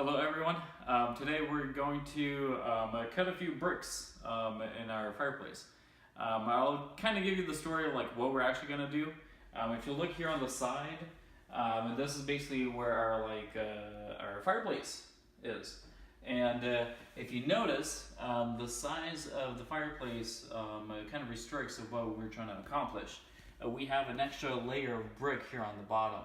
Hello everyone. Today we're going to cut a few bricks in our fireplace. I'll kind of give you the story of like what we're actually going to do. If you look here on the side, this is basically where our fireplace is. And if you notice, the size of the fireplace kind of restricts of what we're trying to accomplish. We have an extra layer of brick here on the bottom.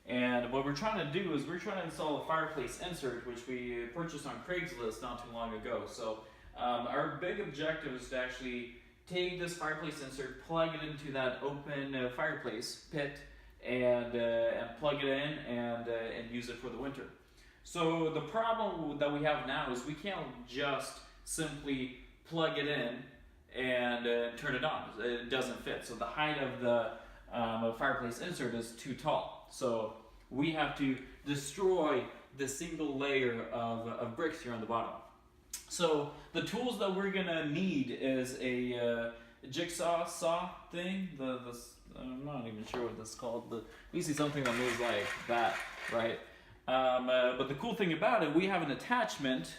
And what we're trying to do is we're trying to install a fireplace insert, which we purchased on Craigslist not too long ago. So our big objective is to actually take this fireplace insert, plug it into that open fireplace pit, and plug it in and use it for the winter. So the problem that we have now is we can't just simply plug it in and turn it on. It doesn't fit. So the height of the fireplace insert is too tall. So we have to destroy the single layer of bricks here on the bottom. So the tools that we're gonna need is a jigsaw saw thing. I'm not even sure what this is called, but basically something that moves like that, right? But the cool thing about it, we have an attachment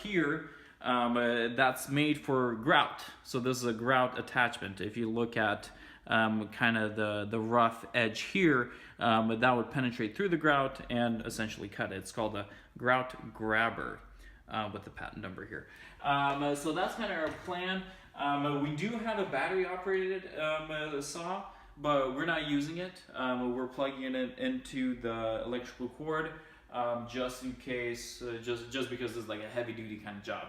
here that's made for grout. So this is a grout attachment. If you look at kind of the rough edge here, that would penetrate through the grout and essentially cut it. It's called a grout grabber with the patent number here. So that's kind of our plan. We do have a battery operated saw, but we're not using it. We're plugging it into the electrical cord just in case, just because it's like a heavy duty kind of job.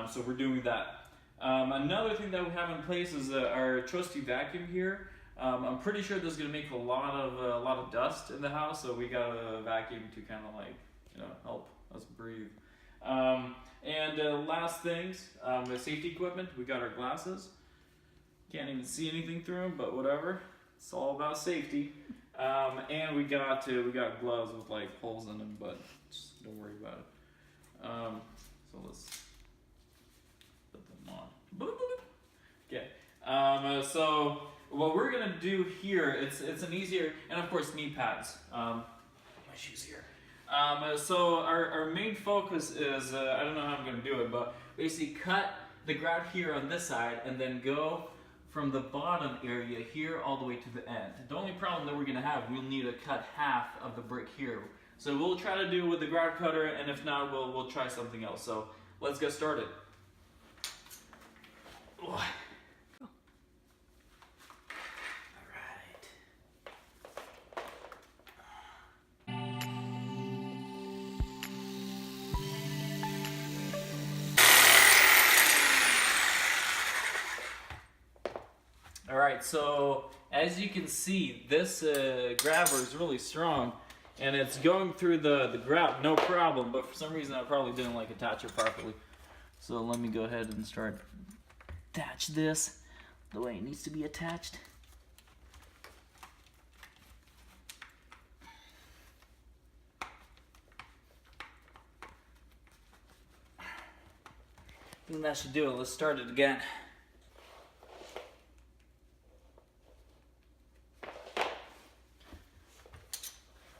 So we're doing that. Another thing that we have in place is our trusty vacuum here. I'm pretty sure this is gonna make a lot of dust in the house, so we got a vacuum to kind of like help us breathe. Last things, the safety equipment. We got our glasses. Can't even see anything through them, but whatever. It's all about safety. And we got gloves with like holes in them, but just don't worry about it. So let's put them on. Okay. So what we're gonna do here, it's an easier, and of course knee pads. My shoes here. So our main focus is, I don't know how I'm gonna do it, but basically cut the grout here on this side and then go from the bottom area here all the way to the end. The only problem that we're gonna have, we'll need to cut half of the brick here. So we'll try to do it with the grout cutter, and if not, we'll try something else. So let's get started. Alright, so as you can see, this grabber is really strong, and it's going through the grout no problem, but for some reason I probably didn't like attach it properly. So let me go ahead and start attach this the way it needs to be attached. I think that should do it. Let's start it again.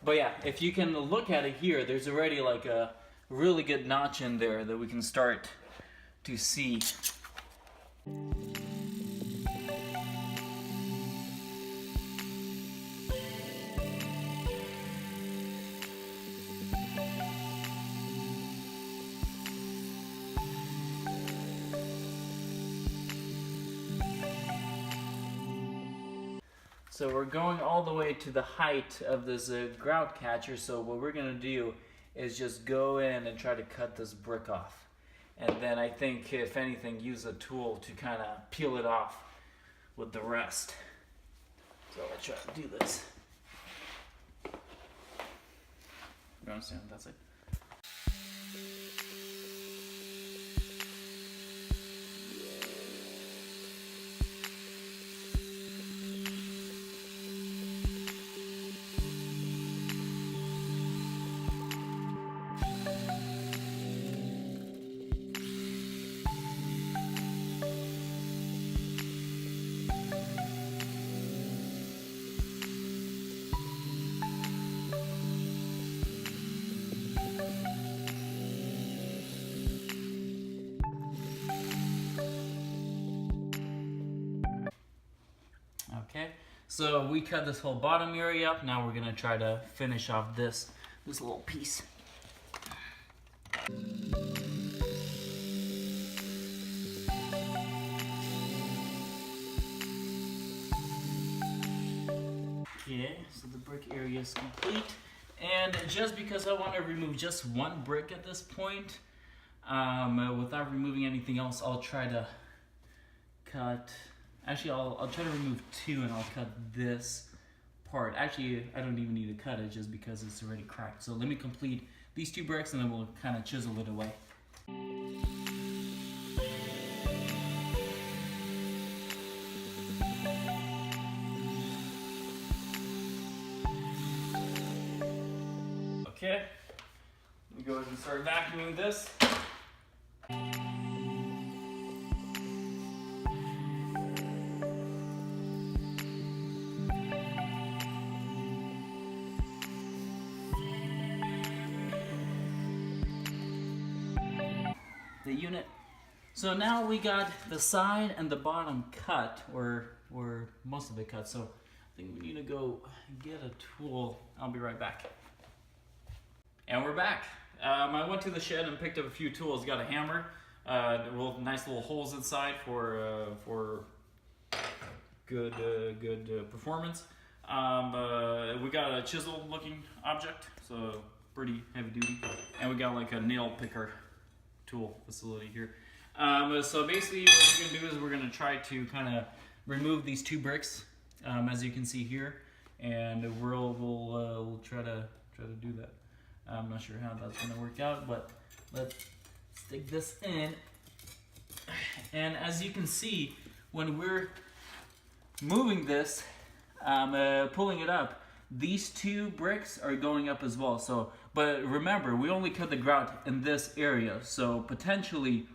But yeah, if you can look at it here, there's already like a really good notch in there that we can start to see. So we're going all the way to the height of this grout catcher. So what we're gonna do is just go in and try to cut this brick off. And then I think, if anything, use a tool to kind of peel it off with the rest. So let's try to do this. You understand? That's it. So we cut this whole bottom area up. Now we're gonna try to finish off this little piece. Okay, so the brick area is complete. And just because I want to remove just one brick at this point, without removing anything else, I'll try to cut, actually I'll try to remove two, and I'll cut this part. Actually, I don't even need to cut it just because it's already cracked. So let me complete these two bricks and then we'll kind of chisel it away. Okay, let me go ahead and start vacuuming this. The unit. So now we got the side and the bottom cut, or most of it cut. So I think we need to go get a tool. I'll be right back. And we're back. I went to the shed and picked up a few tools. Got a hammer, nice little holes inside for good performance. We got a chisel looking object, so pretty heavy duty, and we got like a nail picker tool facility here. So basically what we're gonna do is we're gonna try to kind of remove these two bricks, as you can see here, and we'll try to do that. I'm not sure how that's gonna work out, but let's stick this in. And as you can see, when we're moving this, pulling it up, these two bricks are going up as well. So, but remember, we only cut the grout in this area, so potentially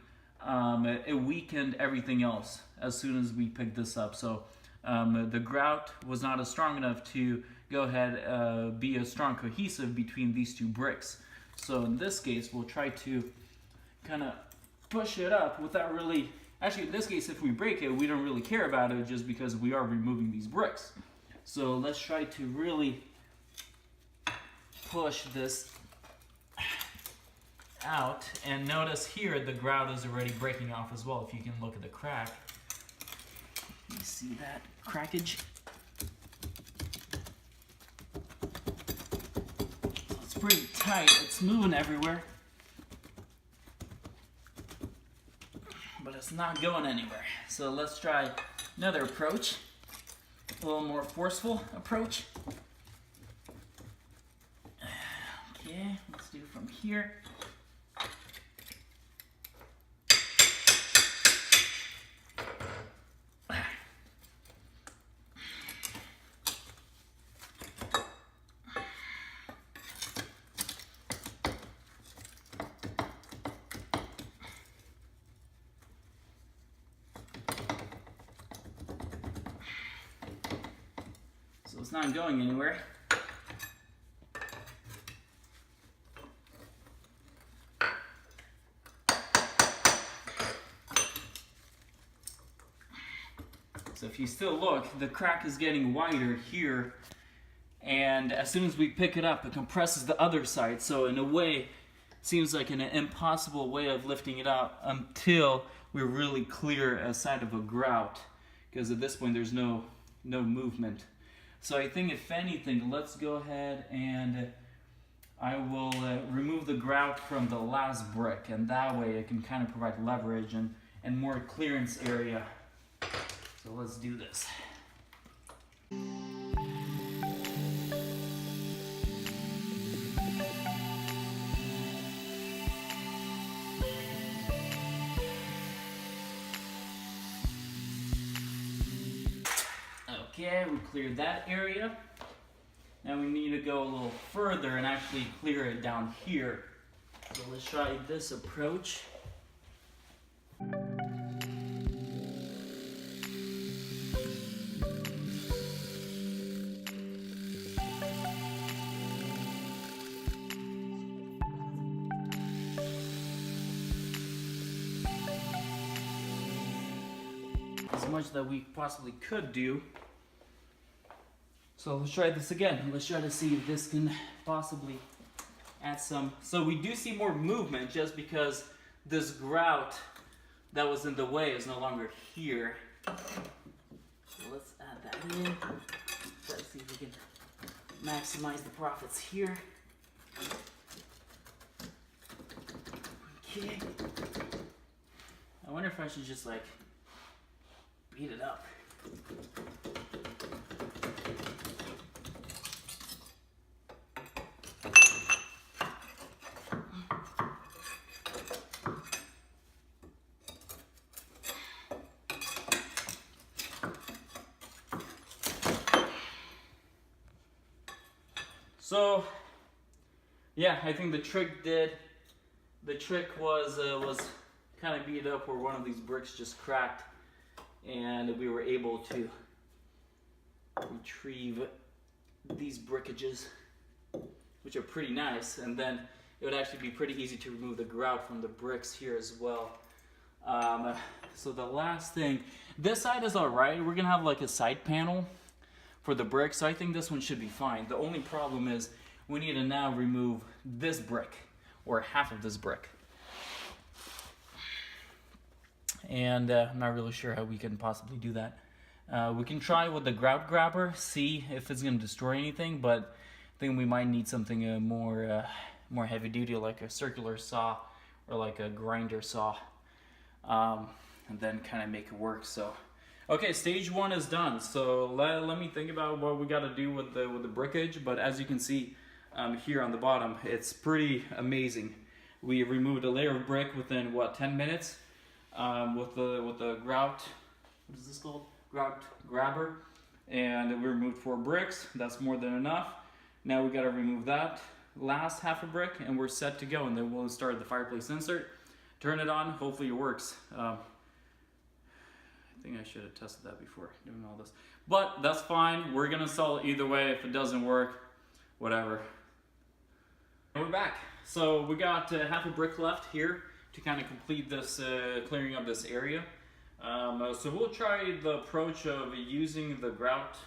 it weakened everything else as soon as we picked this up. So the grout was not as strong enough to go ahead be a strong cohesive between these two bricks. So in this case, we'll try to kind of push it up without really, actually in this case, if we break it, we don't really care about it just because we are removing these bricks. So let's try to really push this out, and notice here the grout is already breaking off as well. If you can look at the crack, you see that crackage? So it's pretty tight, it's moving everywhere, but it's not going anywhere. So let's try another approach, a little more forceful approach. Okay, let's do from here. So it's not going anywhere. So if you still look, the crack is getting wider here, and as soon as we pick it up, it compresses the other side. So in a way, it seems like an impossible way of lifting it out until we really clear a side of a grout, because at this point there's no movement. So I think if anything, let's go ahead and I will remove the grout from the last brick, and that way it can kind of provide leverage and more clearance area. So let's do this. Okay, we cleared that area. Now we need to go a little further and actually clear it down here. So let's try this approach. As much that we possibly could do. So let's try this again. Let's try to see if this can possibly add some. So we do see more movement just because this grout that was in the way is no longer here. So let's add that in. Try to see if we can maximize the profits here. Okay. I wonder if I should just like beat it up. So, yeah, I think the trick was kind of beat up where one of these bricks just cracked, and we were able to retrieve these brickages, which are pretty nice, and then it would actually be pretty easy to remove the grout from the bricks here as well. So the last thing, this side is all right. We're gonna have like a side panel for the brick, so I think this one should be fine. The only problem is we need to now remove this brick, or half of this brick. And I'm not really sure how we can possibly do that. We can try with the grout grabber, see if it's gonna destroy anything, but I think we might need something more heavy duty, like a circular saw or like a grinder saw, and then kind of make it work. So okay, stage one is done. So let me think about what we got to do with the brickage. But as you can see here on the bottom, it's pretty amazing. We removed a layer of brick within what, 10 minutes with the grout. What is this called? Grout grabber, and we removed 4 bricks. That's more than enough. Now we got to remove that last half a brick, and we're set to go. And then we'll start the fireplace insert. Turn it on. Hopefully it works. I think I should have tested that before doing all this, but that's fine. We're gonna install it either way. If it doesn't work, whatever. And we're back. So we got half a brick left here to kind of complete this clearing up this area. So we'll try the approach of using the grout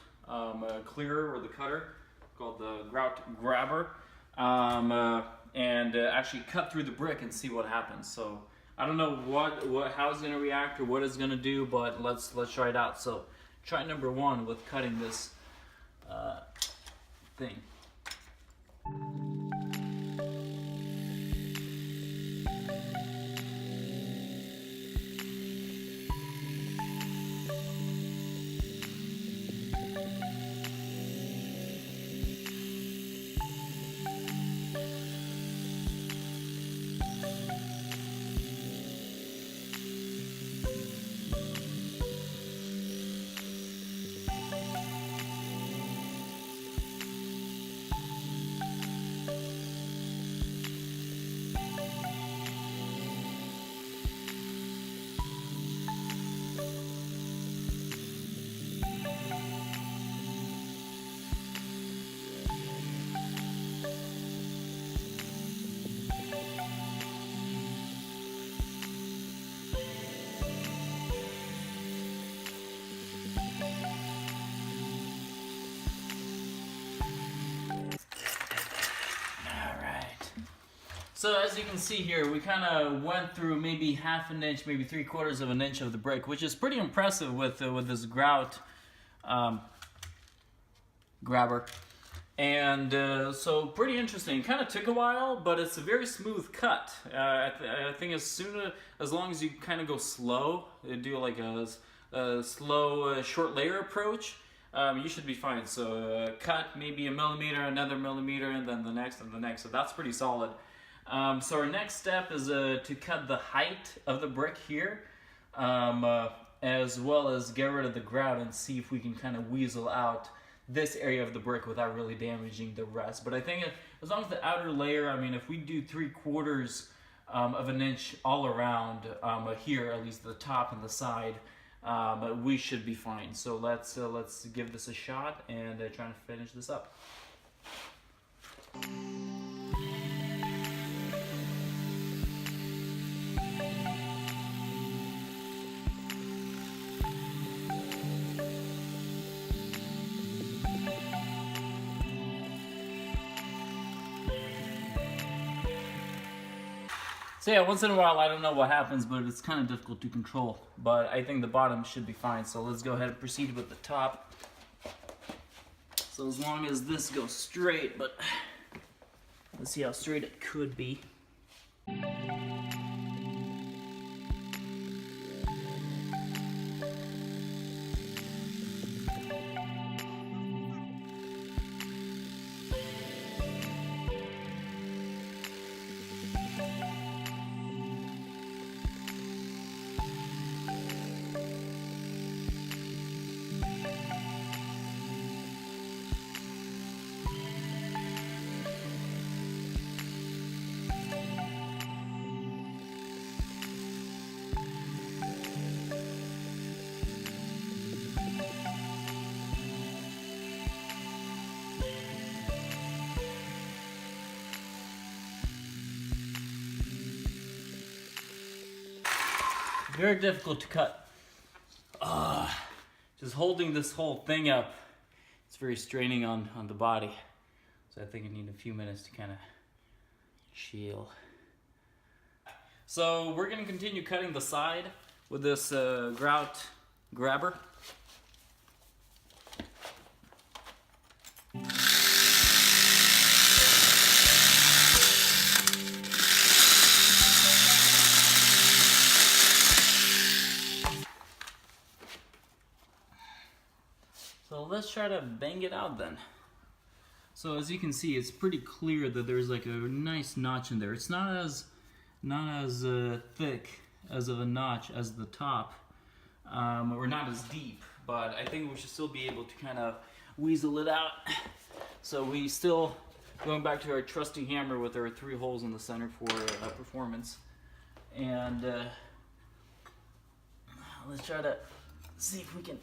clearer or the cutter called the grout grabber, and actually cut through the brick and see what happens. So I don't know how it's gonna react or what it's gonna do, but let's try it out. So try number 1 with cutting this thing. So as you can see here, we kind of went through maybe half an inch, maybe 3/4 of an inch of the brick, which is pretty impressive with this grout grabber. And so pretty interesting. Kind of took a while, but it's a very smooth cut. I think as long as you kind of go slow, do like a slow short layer approach, you should be fine. So cut maybe a millimeter, another millimeter, and then the next and the next. So that's pretty solid. So our next step is to cut the height of the brick here, as well as get rid of the grout and see if we can kind of weasel out this area of the brick without really damaging the rest. But I think as long as the outer layer, I mean, if we do 3/4 of an inch all around here, at least the top and the side, we should be fine. So let's give this a shot and try to finish this up. So yeah, once in a while I don't know what happens, but it's kind of difficult to control. But I think the bottom should be fine. So let's go ahead and proceed with the top. So as long as this goes straight, but let's see how straight it could be. Very difficult to cut. Just holding this whole thing up, it's very straining on the body. So I think I need a few minutes to kind of chill. So we're gonna continue cutting the side with this grout grabber. So let's try to bang it out then. So as you can see, it's pretty clear that there's like a nice notch in there. It's not as thick as of a notch as the top, or not as deep, but I think we should still be able to kind of weasel it out. So we still, going back to our trusty hammer with our 3 holes in the center for performance. And let's try to see if we can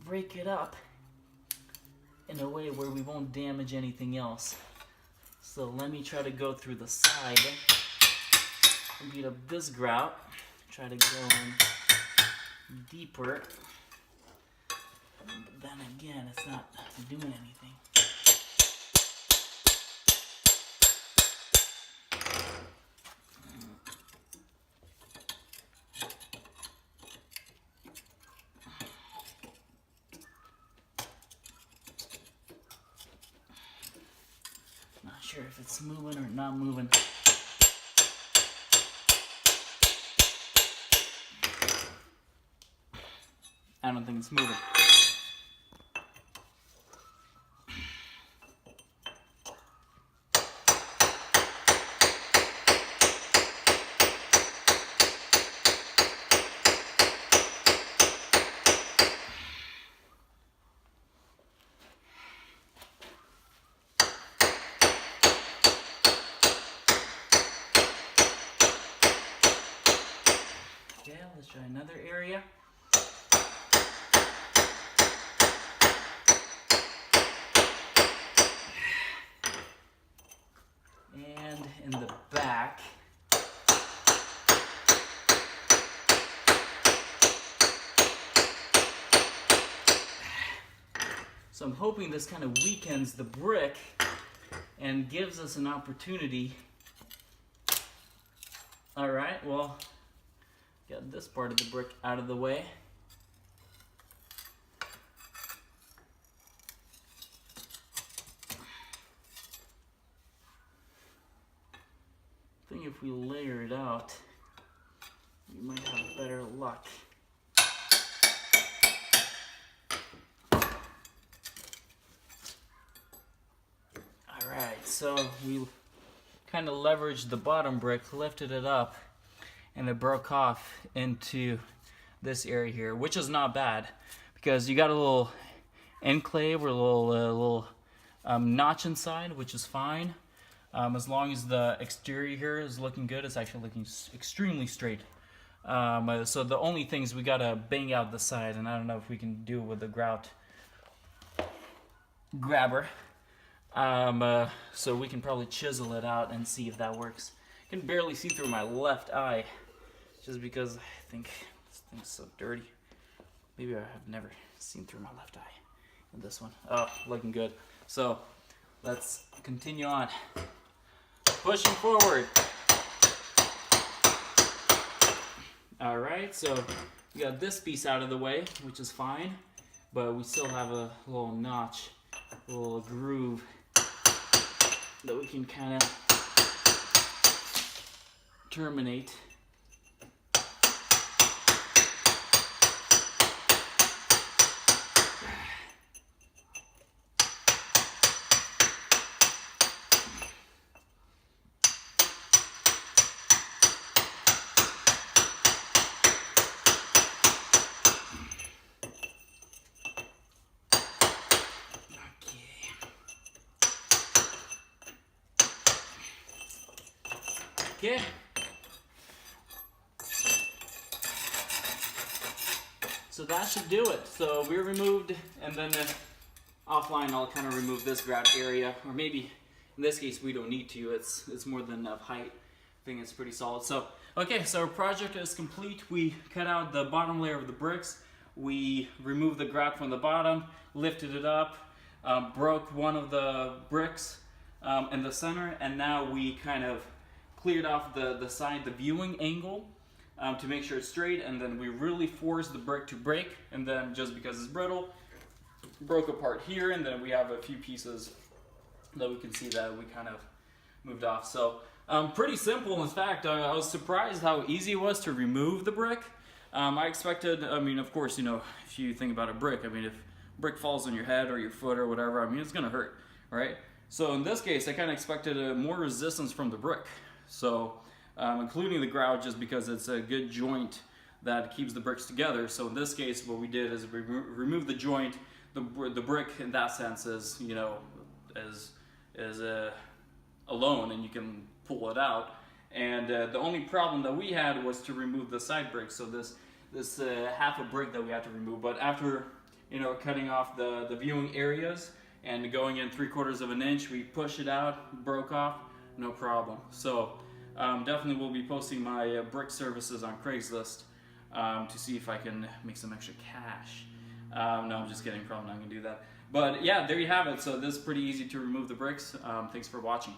break it up in a way where we won't damage anything else. So let me try to go through the side and beat up this grout. Try to go in deeper. But then again, it's not doing anything. Sure if it's moving or not moving. I don't think it's moving. Okay, let's try another area. And in the back. So I'm hoping this kind of weakens the brick and gives us an opportunity. All right, well, got this part of the brick out of the way. I think if we layer it out, we might have better luck. Alright, so we kind of leveraged the bottom brick, lifted it up, and it broke off into this area here, which is not bad because you got a little enclave or a little notch inside, which is fine. As long as the exterior here is looking good, it's actually looking extremely straight. So the only thing is we gotta bang out the side, and I don't know if we can do it with the grout grabber. So we can probably chisel it out and see if that works. I can barely see through my left eye, just because I think this thing's so dirty. Maybe I have never seen through my left eye in this one. Oh, looking good. So let's continue on. Pushing forward. All right, so we got this piece out of the way, which is fine, but we still have a little notch, a little groove that we can kind of terminate. Okay. So that should do it. So we removed, and then offline I'll kind of remove this grout area, or maybe in this case we don't need to. It's more than enough height. I think it's pretty solid. So okay, so our project is complete. We cut out the bottom layer of the bricks. We removed the grout from the bottom, lifted it up, broke one of the bricks in the center, and now we kind of cleared off the side, the viewing angle, to make sure it's straight, and then we really forced the brick to break, and then just because it's brittle, broke apart here, and then we have a few pieces that we can see that we kind of moved off. So pretty simple. In fact, I was surprised how easy it was to remove the brick. I expected, I mean, of course, you know, if you think about a brick, I mean, if a brick falls on your head or your foot or whatever, I mean, it's gonna hurt, right? So in this case, I kind of expected more resistance from the brick. So, including the grout, just because it's a good joint that keeps the bricks together. So in this case, what we did is we removed the joint. The brick, in that sense, is, you know, is alone, and you can pull it out. And the only problem that we had was to remove the side brick. So this half a brick that we had to remove. But after, you know, cutting off the viewing areas and going in 3/4 of an inch, we pushed it out, broke off. No problem. So definitely will be posting my brick services on Craigslist to see if I can make some extra cash. No, I'm just kidding. Probably not going to do that. But yeah, there you have it. So this is pretty easy to remove the bricks. Thanks for watching.